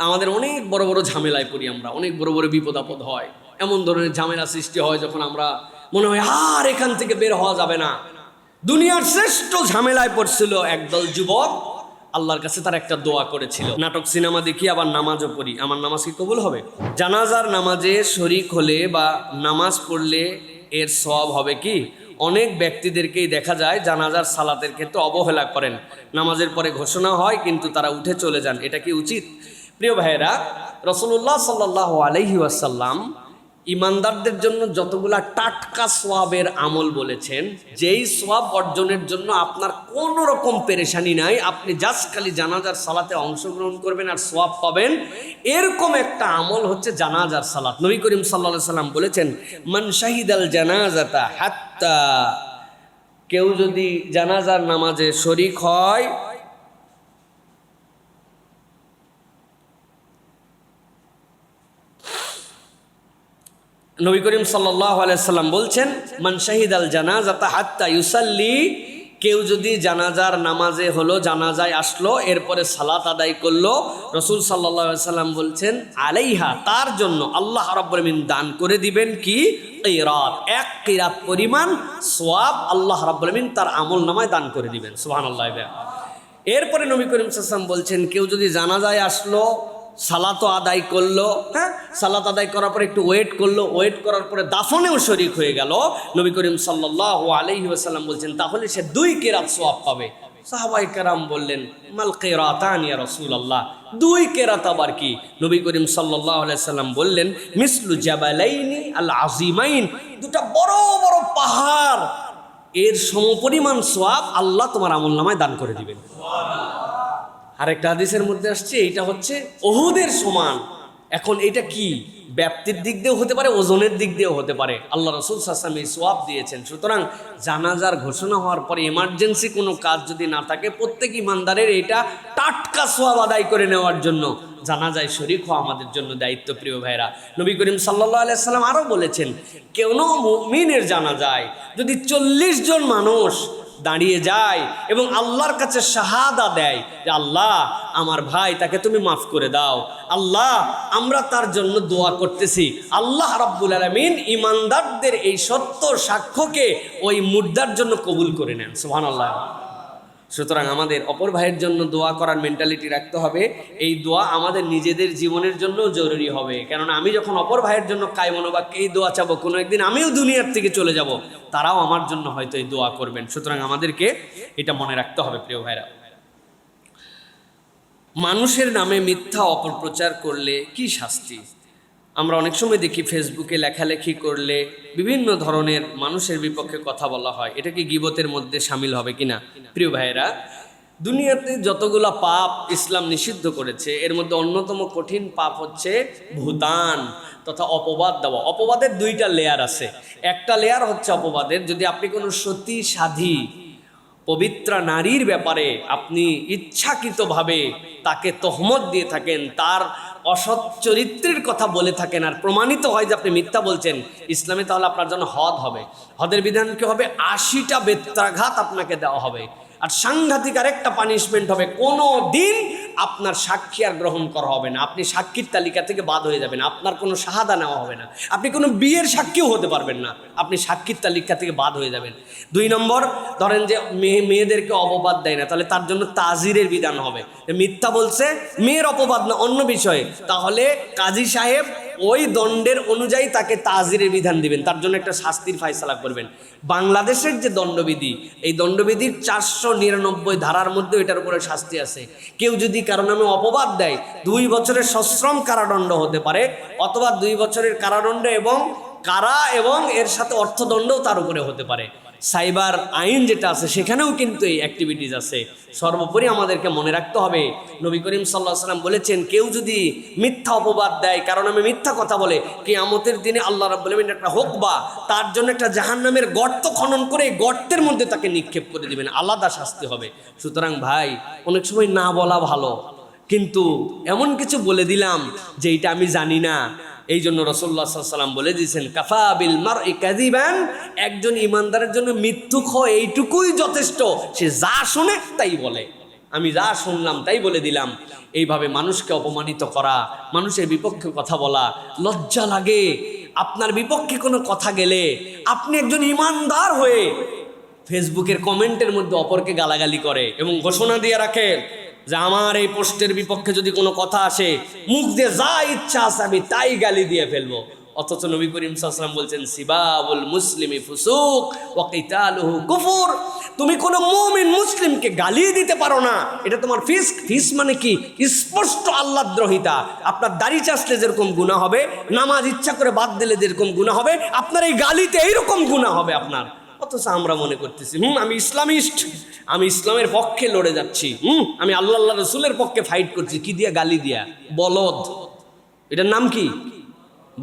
আমাদের অনেক বড় বড় ঝামেলায় পড়ি আমরা, অনেক বড় বড় বিপদ আপদ হয়, এমন ধরনের ঝামেলা সৃষ্টি হয় যখন আমরা মনে হয় আর এখান থেকে বের হওয়া যাবে না। দুনিয়ার শ্রেষ্ঠ ঝামেলায় পড়ছিল একদল যুবক, আল্লাহর কাছে তার একটা দোয়া করেছিল, নাটক সিনেমা দেখি আবার নামাজও পড়ি, আমার নামাজ কি কবুল হবে? জানাজার নামাজে শরীক হলে বা নামাজ পড়লে এর সওয়াব হবে কি? অনেক ব্যক্তিদেরকেই দেখা যায় জানাজার সালাতের ক্ষেত্রে অবহেলা করেন, নামাজের পরে ঘোষণা হয় কিন্তু তারা উঠে চলে যান, এটা কি উচিত? প্রিয় ভাইয়েরা, রাসূলুল্লাহ সাল্লাল্লাহু আলাইহি ওয়াসাল্লাম ইমানদারদের জন্য যতগুলা টাটকা সোয়াবের আমল বলেছেন, যেই সোয়াব অর্জনের জন্য আপনার কোনো রকম পেরেশানি নাই, আপনি জাস্ট খালি জানাজার সালাতে অংশগ্রহণ করবেন আর সোয়াব পাবেন, এরকম একটা আমল হচ্ছে জানাজার সালাত। নবী করিম সাল্লাল্লাহু আলাইহি সাল্লাম বলেছেন, মান শাহিদাল জানাজাতা হাত্তা, কেউ যদি জানাজার নামাজে শরীক হয়, নবী করিম সাল্লাল্লাহু আলাইহি সাল্লাম বলছেন, মান শাহিদাল জানাজাতা হাত্তা ইউসাল্লি, কেউ যদি জানাজার নামাজে হলো, জানাজায় আসলো, এরপরে সালাত আদায় করলো, রাসূল সাল্লাল্লাহু আলাইহি সাল্লাম বলছেন আলাইহা, তার জন্য আল্লাহ রাব্বুল আলামিন দান করে দিবেন কি? কিরাত, এক কিরাত পরিমাণ সওয়াব আল্লাহ রাব্বুল আলামিন তার আমল নামায় দান করে দিবেন। সুবহানাল্লাহ। এরপরে নবী করিম সাল্লাল্লাহু আলাইহি ওয়াসাল্লাম বলছেন, কেউ যদি জানাজায় আসলো, সালাতও আদায় করলো, সালাত আদায় করার পরে একটু ওয়েট করলো, ওয়েট করার পরে দাফনেও শরীক হয়ে গেল, নবী করিম সাল্লাল্লাহু আলাইহি ওয়াসাল্লাম বলছেন তাহলে সে 2 কিরাত সওয়াব পাবে। সাহাবায়ে কেরাম বললেন, মাল কিরাতান ইয়া রাসূলুল্লাহ, 2 কিরাত আবার কি? নবী করিম সাল্লাল্লাহু আলাইহি ওয়াসাল্লাম বললেন, মিসলু জাবালাইনি আল আযীমাইন, 2টা বড় বড় পাহাড় এর সমপরিমাণ সওয়াব আল্লাহ তোমার আমলনামায় দান করে দিবেন। আরেকটা হাদিসের মধ্যে আসছে এইটা হচ্ছে উহুদের সমান। এখন এটা কি? ব্যাপ্তির দিক দিয়েও হতে পারে, ওজনের দিক দিয়েও হতে পারে, আল্লাহ রাসূল সাল্লাল্লাহু আলাইহি ওয়াসাল্লাম এই সওয়াব দিয়েছেন। সুতরাং জানাজার ঘোষণা হওয়ার পরে এমার্জেন্সি কোনো কাজ যদি না থাকে, প্রত্যেক ইমানদারের এটা টাটকা সওয়াব আদায় করে নেওয়ার জন্য জানাজায় শরীক হওয়া আমাদের জন্য দায়িত্ব। প্রিয় ভাইরা, নবী করিম সাল্লাল্লাহু আলাইহি ওয়াসাল্লাম আরও বলেছেন, কোন মুমিনের জানাজায় যদি 40 জন মানুষ দাঁড়িয়ে যায় এবং আল্লাহর কাছে শাহাদা দেয় যে আল্লাহ আমার ভাই, তাকে তুমি মাফ করে দাও, আল্লাহ আমরা তার জন্য দোয়া করতেছি, আল্লাহ রাব্বুল আলামিন ইমানদারদের এই সত্য সাক্ষ্যকে ওই মুর্দার জন্য কবুল করে নেন। সুবহানাল্লাহ। সুতরাং আমাদের অপর ভাইয়ের জন্য দোয়া করার মেন্টালিটি রাখতে হবে। এই দোয়া আমাদের নিজেদের জীবনের জন্য জরুরি হবে, কেননা আমি যখন অপর ভাইয়ের জন্য কায়মনোবাক্যে এই দোয়া চাবো, কোনো একদিন আমিও দুনিয়ার থেকে চলে যাব, তারাও আমার জন্য হয়তো এই দোয়া করবেন। সুতরাং আমাদেরকে এটা মনে রাখতে হবে। প্রিয় ভাইরা, মানুষের নামে মিথ্যা অপপ্রচার করলে কি শাস্তি? আমরা অনেক সময় দেখি ফেসবুকে লেখালেখি করলে বিভিন্ন ধরনের মানুষের বিপক্ষে কথা বলা হয়, এটা কি গীবতের মধ্যে শামিল হবে কিনা? প্রিয় ভাইয়েরা, দুনিয়াতে যতগুলা পাপ ইসলাম নিষিদ্ধ করেছে, এর মধ্যে অন্যতম কঠিন পাপ হচ্ছে ভুতান তথা অপবাদ দেওয়া। অপবাদের 2টা লেয়ার আছে। একটা লেয়ার হচ্ছে অপবাদের, যদি আপনি কোনো সতী সাধী পবিত্রা নারীর ব্যাপারে আপনি ইচ্ছাকৃতভাবে তাকে তহমত দিয়ে থাকেন, তার অসৎ চরিত্রের কথা বলে থাকেন, আর প্রমাণিত হয় যে আপনি মিথ্যা বলছেন ইসলামে, তাহলে আপনার জন্য হদ হবে। হদের বিধান কি হবে? 80টা বেত্রাঘাত আপনাকে দেওয়া হবে। আর সাংঘাতিক আরেকটা পানিশমেন্ট হবে, কোনো দিন আপনার সাক্ষী আর গ্রহণ করা হবে না, আপনি সাক্ষীর তালিকা থেকে বাদ হয়ে যাবেন, আপনার কোনো শাহাদা নেওয়া হবে না, আপনি কোনো বিয়ের সাক্ষীও হতে পারবেন না, আপনি সাক্ষীর তালিকা থেকে বাদ হয়ে যাবেন। 2 নম্বর, ধরেন যে মেয়েদেরকে অপবাদ দেয় না, তাহলে তার জন্য তাজিরের বিধান হবে। মিথ্যা বলছে, মেয়ের অপবাদ না, অন্য বিষয়ে, তাহলে কাজী সাহেব ওই দণ্ডের অনুযায়ী তাকে তাজিরের বিধান দিবেন, তার জন্য একটা শাস্তির ফায়সালা করবেন। বাংলাদেশের যে দণ্ডবিধি, এই দণ্ডবিধির 499 ধারার মধ্যে এটার উপরে শাস্তি আছে। কেউ যদি কারো নামে অপবাদ দেয়, 2 বছরের সশ্রম কারাদণ্ড হতে পারে, অথবা 2 বছরের কারাদণ্ড এবং কারা এবং এর সাথে অর্থদণ্ডও তার উপরে হতে পারে। সাইবার আইন যেটা আছে সেখানেও কিন্তু এই অ্যাক্টিভিটিস আছে। সর্বোপরি আমাদেরকে মনে রাখতে হবে, নবী করিম সাল্লাল্লাহু আলাইহি ওয়াসাল্লাম বলেছেন, কেউ যদি মিথ্যা অপবাদ দেয়, কারণ আমি মিথ্যা কথা বলে, কিয়ামতের দিনে আল্লাহ রাব্বুল আলামিন একটা হুকবা, তার জন্য একটা জাহান্নামের গর্ত খনন করে এই গর্তের মধ্যে তাকে নিক্ষেপ করে দিবেন, আলাদা শাস্তি হবে। সুতরাং ভাই, অনেক সময় না বলা ভালো, কিন্তু এমন কিছু বলে দিলাম যে এটা আমি জানি না, এই জন্য রাসূলুল্লাহ সাল্লাল্লাহু আলাইহি ওয়াসাল্লাম বলে দিয়েছেন, কাফা বিল মারই কাযিবান, একজন ইমানদারের জন্য মিথ্যুক হয় এইটুকুই যথেষ্ট, সে যা শুনে তাই বলে। আমি যা শুনলাম তাই বলে দিলাম। এইভাবে মানুষকে অপমানিত করা, মানুষের বিপক্ষে কথা বলা, লজ্জা লাগে। আপনার বিপক্ষে কোনো কথা গেলে আপনি একজন ইমানদার হয়ে ফেসবুকের কমেন্টের মধ্যে অপরকে গালাগালি করে এবং ঘোষণা দিয়ে রাখে যে আমার এই পোস্টের বিপক্ষে যদি কোনো কথা আসে, মুখ দিয়ে যা ইচ্ছা আছে আমি তাই গালি দিয়ে ফেলবো। অথচ নবী করিম সাল্লাল্লাহু আলাইহি ওয়াসাল্লাম বলছেন সিবাবুল মুসলিমি ফুসুক ওয়া কিতালুহু কুফর। তুমি কোনো মুমিন মুসলিমকে গালি দিতে পারো না, এটা তোমার ফিস্ক। ফিস্ক মানে কি? স্পষ্ট আল্লাহদ্রোহিতা। আপনার দাড়ি চাষলে যেরকম গুনাহ হবে, নামাজ ইচ্ছা করে বাদ দিলে যেরকম গুনাহ হবে, আপনার এই গালিতে এইরকম গুনাহ হবে আপনার। অথচ আমরা মনে করতেছি আমি ইসলামিস্ট, আমি ইসলামের পক্ষে লড়ে যাচ্ছি, আমি আল্লাহ রসুলের পক্ষে ফাইট করছি। কি দিয়া? গালি দিয়া। বলদ, এটার নাম কি?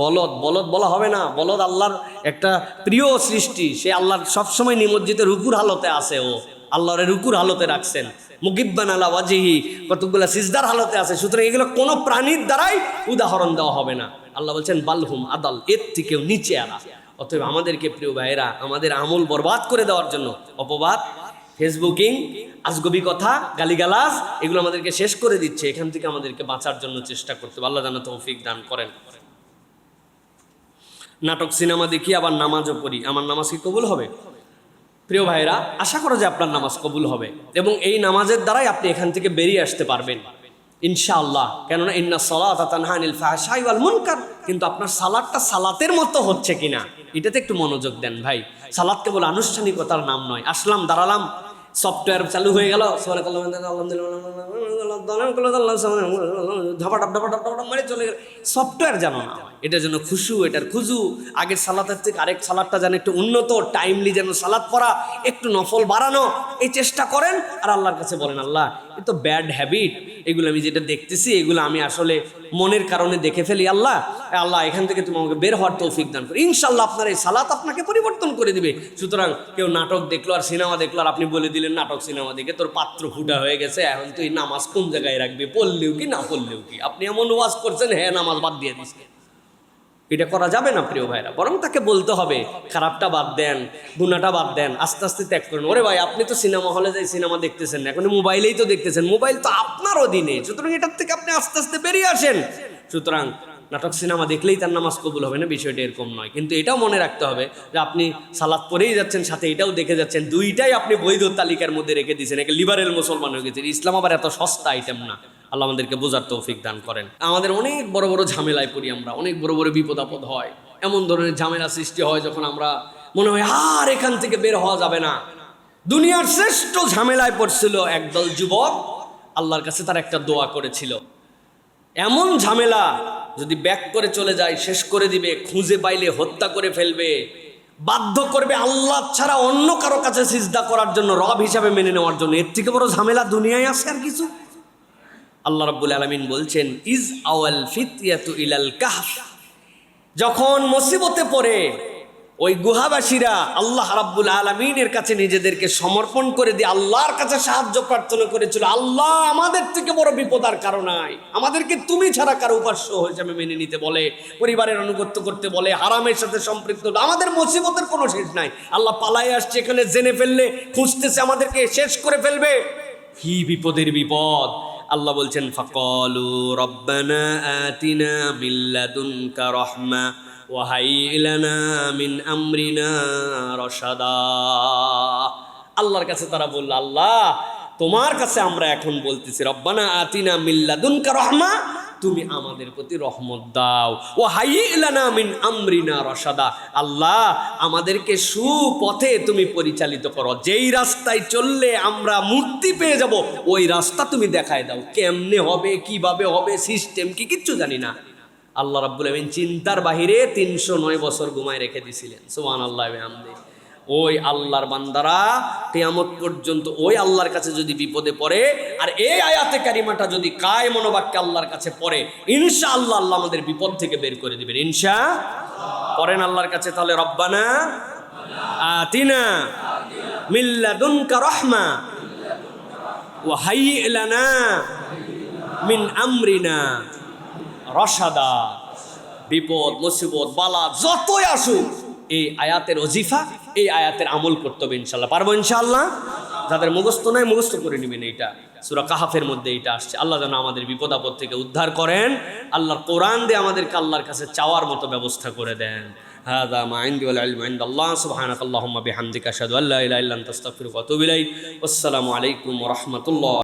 বলদ। বলদ বলা হবে না। বলদ আল্লাহর একটা প্রিয় সৃষ্টি, সে আল্লাহর সবসময় নিমজ্জিত রুকুর হালতে আছে। ও আল্লাহর রুকুর হালতে রাখছেন, মুগিব্বান আলা ওয়াজহি, কতগুলা সিজদার হালতে আছে। সুতরাং এগুলো কোনো প্রাণীর দ্বারাই উদাহরণ দেওয়া হবে না। আল্লাহ বলছেন বালহুম আদাল, এর থেকেও নিচে আনা। অতএব আমাদেরকে প্রিয় ভাইয়েরা, আমাদের আমল বরবাদ করে দেওয়ার জন্য অপবাদ, ফেসবুকিং, আজগবি কথা, গালিগালাজ, এগুলো আমাদেরকে শেষ করে দিচ্ছে। এখান থেকে আমাদেরকে বাঁচার জন্য চেষ্টা করতে হবে। আল্লাহ যেন তৌফিক দান করেন। নাটক সিনেমা দেখি আবার নামাজও পড়ি, আমার নামাজ কি কবুল হবে? প্রিয় ভাইরা, আশা করো যে আপনার নামাজ কবুল হবে এবং এই নামাজের দ্বারাই আপনি এখান থেকে বেরিয়ে আসতে পারবেন ইনশাআল্লাহ। কেননা ইন্না সালাতা তানহা আনিল ফাহশাই ওয়াল মুনকার। কিন্তু আপনার সালাতটা সালাতের মতো হচ্ছে কিনা এটাতে একটু মনোযোগ দেন ভাই। সালাত কেবল আনুষ্ঠানিকতার নাম নয়। আসলাম, দাঁড়ালাম, সফটওয়্যার চালু হয়ে গেল, মানে চলে গেল, সফটওয়্যার জানো না। এটা যেন খুশু, এটার খুজু, আগের সালাতের থেকে আরেক সালাদটা যেন একটু উন্নত, টাইমলি যেন সালাত পড়া, একটু নফল বাড়ানো, এই চেষ্টা করেন। আর আল্লাহর কাছে বলেন, আল্লাহ এ তো ব্যাড হ্যাবিট, এগুলো আমি যেটা দেখতেছি এগুলো আমি আসলে মনের কারণে দেখে ফেলি। আল্লাহ আল্লাহ এখান থেকে তুমি আমাকে বের হওয়ার তৌফিক দান করো। ইনশাল্লাহ আপনার এই সালাত আপনাকে পরিবর্তন করে দিবে। সুতরাং কেউ নাটক দেখলো আর সিনেমা দেখলো আর আপনি বলে দিলেন নাটক সিনেমা দেখে তোর পাত্র ফুটা হয়ে গেছে, এখন তুই নামাজ কোন জায়গায় রাখবি, পড়লেও কি না পড়লেও কি? আপনি এমন ওয়াজ করছেন, হ্যাঁ নামাজ বাদ দিয়ে দিচ্ছে। এটা করা যাবে না প্রিয় ভাইরা। বরং তাকে বলতে হবে খারাপটা বাদ দেন, গুনাহটা বাদ দেন, আস্তে আস্তে ত্যাগ করেন। ওরে ভাই আপনি তো সিনেমা হলে যাই সিনেমা দেখতেছেন না, এখন মোবাইলেই তো দেখতেছেন, মোবাইল তো আপনার অধীনে। সুতরাং এটার থেকে আপনি আস্তে আস্তে বেরিয়ে আসেন। সুতরাং নাটক সিনেমা দেখলেই তার নামাজ কবুল হবে না, বিষয়টা এরকম নয়। কিন্তু এটাও মনে রাখতে হবে যে আপনি সালাত পড়েই যাচ্ছেন, সাথে এটাও দেখে যাচ্ছেন, দুইটাই আপনি বৈধ তালিকার মধ্যে রেখে দিয়েছেন। একে লিবারেল মুসলমান হয়ে গেছে। ইসলাম আবার এত সস্তা আইটেম না। আল্লাহ আমাদেরকে বোঝার তৌফিক দান করেন। আমাদের অনেক বড় বড় ঝামেলায় পড়ি আমরা, অনেক বড় বড় বিপদ আপদ হয়, এমন ধরনের ঝামেলা সৃষ্টি হয় যখন আমরা মনে হয় আর এখান থেকে বের হওয়া যাবে না। দুনিয়ার শ্রেষ্ঠ ঝামেলায় পড়ছিল একদল যুবক, আল্লাহর কাছে তার একটা দোয়া করেছিল। এমন ঝামেলা যদি ব্যাক করে চলে যায় শেষ করে দিবে, খুঁজে পাইলে হত্যা করে ফেলবে, বাধ্য করবে আল্লাহ ছাড়া অন্য কারো কাছে সিজদা করার জন্য, রব হিসাবে মেনে নেওয়ার জন্য। এর থেকে বড় ঝামেলা দুনিয়ায় আছে আর কিছু? আল্লাহ রাব্বুল আলামিন বলছেন ইজ আওয়াল ফিতয়াতু ইলাল কাহফ, যখন মুসিবতে পড়ে ওই গুহাবাসীরা আল্লাহ রাব্বুল আলামিনের কাছে নিজেদেরকে সমর্পণ করে দিয়ে আল্লাহর কাছে সাহায্য প্রার্থনা করেছিল, আল্লাহ আমাদের থেকে বড় বিপদ আর কারো নাই, আমাদেরকে তুমি ছাড়া কারো উপাস্য হিসেবে মেনে নিতে বলে, পরিবারের আনুগত্য করতে বলে, হারামের সাথে সম্পৃক্ত, আমাদের মুসিবতের কোনো শেষ নাই। আল্লাহ পালাই আসছে, এখানে জেনে ফেললে খুঁজতেছে আমাদেরকে শেষ করে ফেলবে। কি বিপদের বিপদ! আল্লাহ বলছেন ফাকালু রব্বানা আতিনা মিন লাদুনকা রাহমা ওয়া হাইয়্ লানা মিন আমরিনা রাশাদা। আল্লাহর কাছে তারা বলল, আল্লাহ তোমার কাছে আমরা এখন বলতেছি রব্বানা আতিনা মিন লাদুনকা রাহমা, তুমি আমাদের প্রতি রহমত দাও, ও হাইয়্ লানা মিন আমরিনা রাশাদা, আল্লাহ আমাদেরকে সুপথে তুমি পরিচালিত করো, যেই রাস্তায় চললে আমরা মুক্তি পেয়ে যাব ওই রাস্তা তুমি দেখায় দাও। কেমনে হবে, কিভাবে হবে, সিস্টেম কি, কিচ্ছু জানি না। আল্লাহ রাব্বুল আমিন চিন্তার বাহিরে 309 বছর ঘুমায় রেখে দিয়েছিলেন। সুবহানাল্লাহ ওয়া বিহামদিহি। ওই আল্লাহর বান্দারা কিয়ামত পর্যন্ত ওই আল্লাহর কাছে যদি বিপদে পড়ে আর এই আয়াতে কারিমাটা যদি কায় মনোবাক্যে আল্লাহর কাছে পড়ে, ইনশাআল্লাহ আল্লাহ আমাদের বিপদ থেকে বের করে দিবেন ইনশাআল্লাহ। পড়েন আল্লাহর কাছে তাহলে রব্বানা আতিনা মিন লাদুনকা রাহমা ওয়া হাইয়্ লানা মিন আমরিনা রাশাদা। বিপদ মুসিবত বালা যতই আসুক এই আয়াতের ওজিফা, এই আয়াতের আমল করতে হবে ইনশাআল্লাহ। পারবো ইনশাআল্লাহ? যাদের মুখস্থ নাই মুখস্থ করে নেবেন। এইটা সূরা কাহাফের মধ্যে এটা আসছে। আল্লাহ যেন আমাদের বিপদ আপদ থেকে উদ্ধার করেন, আল্লাহর কোরআন দিয়ে আমাদেরকে আল্লাহর কাছে চাওয়ার মতো ব্যবস্থা করে দেন। হাযা মা ইনদি ওয়াল ইলমু ইনদাল্লাহ সুবহানাকাল্লাহুম্মা বিহামদিকা আশহাদু আল্লা ইলাহা ইল্লা আনতা আস্তাগফিরুকা ওয়া আতুবু ইলাইক। আসসালামু আলাইকুম ওয়া রাহমাতুল্লাহ।